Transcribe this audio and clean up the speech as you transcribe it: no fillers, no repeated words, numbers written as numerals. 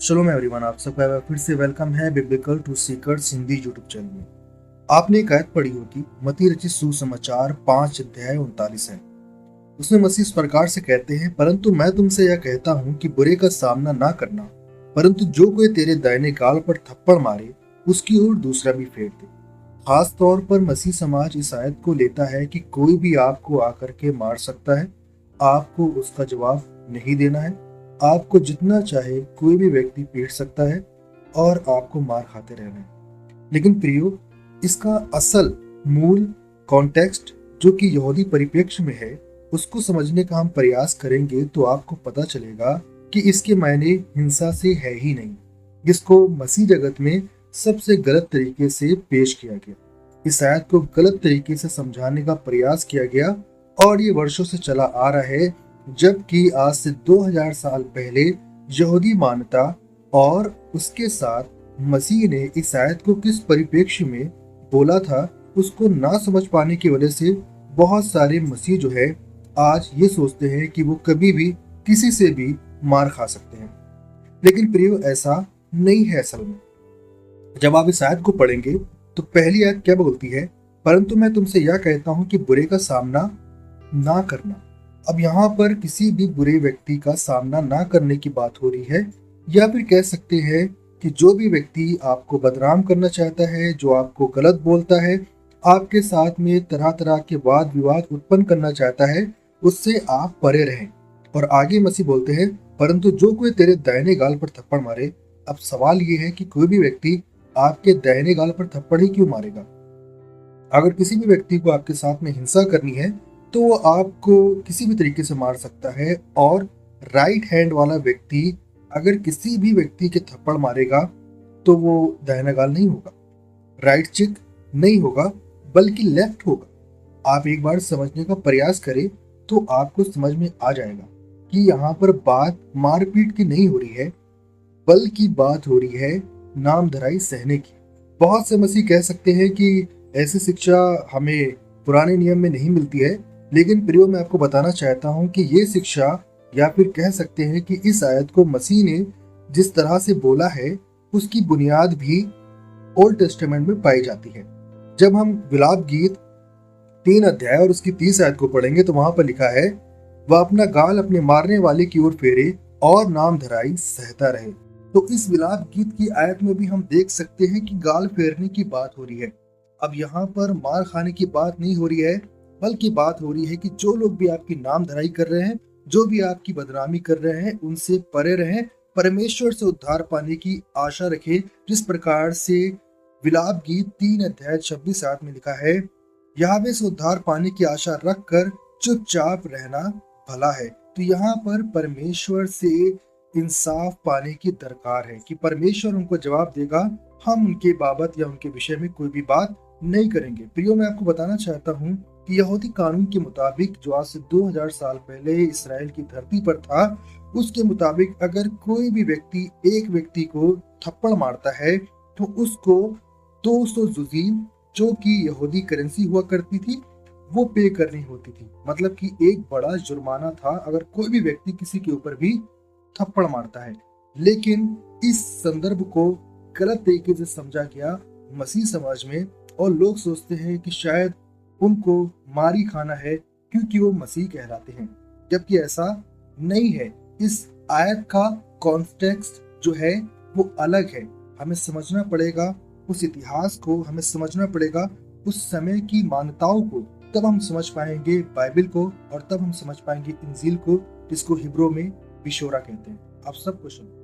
चलो मैं एवरीवन, आप सबका एक बार फिर से वेलकम है biblical to seekers Hindi YouTube channel में। आपने एक आयत पढ़ी होगी, मती रचित सुसमाचार 5 अध्याय 39 है। उसमें मसीह इस प्रकार से कहते हैं, परंतु मैं तुमसे यह कहता हूँ कि बुरे का सामना ना करना, परंतु जो कोई तेरे दाहिने गाल पर थप्पड़ मारे उसकी ओर दूसरा भी फेर दे। खास तौर पर मसीह समाज इस आयत को लेता है कि कोई भी आपको आकर के मार सकता है, आपको उसका जवाब नहीं देना है। आपको जितना चाहे कोई भी व्यक्ति पीट सकता है और आपको मार खाते रहना है। लेकिन प्रियो, इसका असल मूल कॉन्टेक्स्ट जो कि यहूदी परिप्रेक्ष्य में है, उसको समझने का हम प्रयास करेंगे तो आपको पता चलेगा कि इसके मायने हिंसा से है ही नहीं, जिसको मसीह जगत में सबसे गलत तरीके से पेश किया गया। इस आयत को गलत तरीके से समझाने का प्रयास किया गया और ये वर्षों से चला आ रहा है, जबकि आज से 2000 साल पहले यहूदी मान्यता और उसके साथ मसीह ने इस आयत को किस परिप्रेक्ष्य में बोला था, उसको ना समझ पाने की वजह से बहुत सारे मसीह जो है आज ये सोचते हैं कि वो कभी भी किसी से भी मार खा सकते हैं। लेकिन प्रियो, ऐसा नहीं है। असल में जब आप इस आयत को पढ़ेंगे तो पहली आयत क्या बोलती है? परंतु मैं तुमसे यह कहता हूं कि बुरे का सामना ना करना। अब यहाँ पर किसी भी बुरे व्यक्ति का सामना ना करने की बात हो रही है, या फिर कह सकते हैं कि जो भी व्यक्ति आपको बदनाम करना चाहता है, जो आपको गलत बोलता है, आपके साथ में तरह तरह के वाद विवाद उत्पन्न करना चाहता है, उससे आप परे रहें। और आगे मसीह बोलते हैं, परंतु जो कोई तेरे दाहिने गाल पर थप्पड़ मारे। अब सवाल ये है कि कोई भी व्यक्ति आपके दाहिने गाल पर थप्पड़ ही क्यों मारेगा? अगर किसी भी व्यक्ति को आपके साथ में हिंसा करनी है तो वो आपको किसी भी तरीके से मार सकता है। और राइट हैंड वाला व्यक्ति अगर किसी भी व्यक्ति के थप्पड़ मारेगा तो वो दाहिना गाल नहीं होगा, राइट चिक नहीं होगा, बल्कि लेफ्ट होगा। आप एक बार समझने का प्रयास करें तो आपको समझ में आ जाएगा कि यहाँ पर बात मारपीट की नहीं हो रही है, बल्कि बात हो रही है नामधराई सहने की। बहुत से मसीह कह सकते हैं कि ऐसी शिक्षा हमें पुराने नियम में नहीं मिलती है, लेकिन प्रियो, मैं आपको बताना चाहता हूं कि ये शिक्षा, या फिर कह सकते हैं कि इस आयत को मसीह ने जिस तरह से बोला है, उसकी बुनियाद भी ओल्ड टेस्टामेंट में पाई जाती है। जब हम विलाप गीत 3 अध्याय और उसकी 30 आयत को पढ़ेंगे तो वहां पर लिखा है, वह अपना गाल अपने मारने वाले की ओर फेरे और नामधराई सहता रहे। तो इस विलाप गीत की आयत में भी हम देख सकते हैं कि गाल फेरने की बात हो रही है। अब यहाँ पर मार खाने की बात नहीं हो रही है, बल्कि बात हो रही है कि जो लोग भी आपकी नामधराई कर रहे हैं, जो भी आपकी बदनामी कर रहे हैं, उनसे परे रहें। परमेश्वर से उद्धार पाने की आशा रखें, जिस प्रकार से विलाप गीत 3 अध्याय 26 आयत में लिखा है, यहोवा से उद्धार पाने की आशा रखकर चुपचाप रहना भला है। तो यहाँ पर परमेश्वर से इंसाफ पाने की दरकार है कि परमेश्वर उनको जवाब देगा। हम उनके बाबत या उनके विषय में कोई भी बात नहीं करेंगे। प्रियो, मैं आपको बताना चाहता हूँ कि यहूदी कानून के मुताबिक, जो आज से 2000 साल पहले इसराइल की धरती पर था, उसके मुताबिक अगर कोई भी व्यक्ति एक व्यक्ति को थप्पड़ मारता है तो उसको 200 जुजीम, जो कि यहूदी करेंसी हुआ करती थी, वो पे करनी होती थी। मतलब कि एक बड़ा जुर्माना था अगर कोई भी व्यक्ति किसी के ऊपर भी थप्पड़ मारता है। लेकिन इस संदर्भ को गलत तरीके से समझा गया मसीह समाज में, और लोग सोचते हैं कि शायद उनको मारी खाना है क्योंकि वो मसीह कहलाते हैं, जबकि ऐसा नहीं है। इस आयत का कॉन्टेक्स्ट जो है वो अलग है। हमें समझना पड़ेगा उस इतिहास को, हमें समझना पड़ेगा उस समय की मान्यताओं को, तब हम समझ पाएंगे बाइबल को, और तब हम समझ पाएंगे इंजील को, जिसको हिब्रू में बिशोरा कहते हैं। आप सबको शुभ।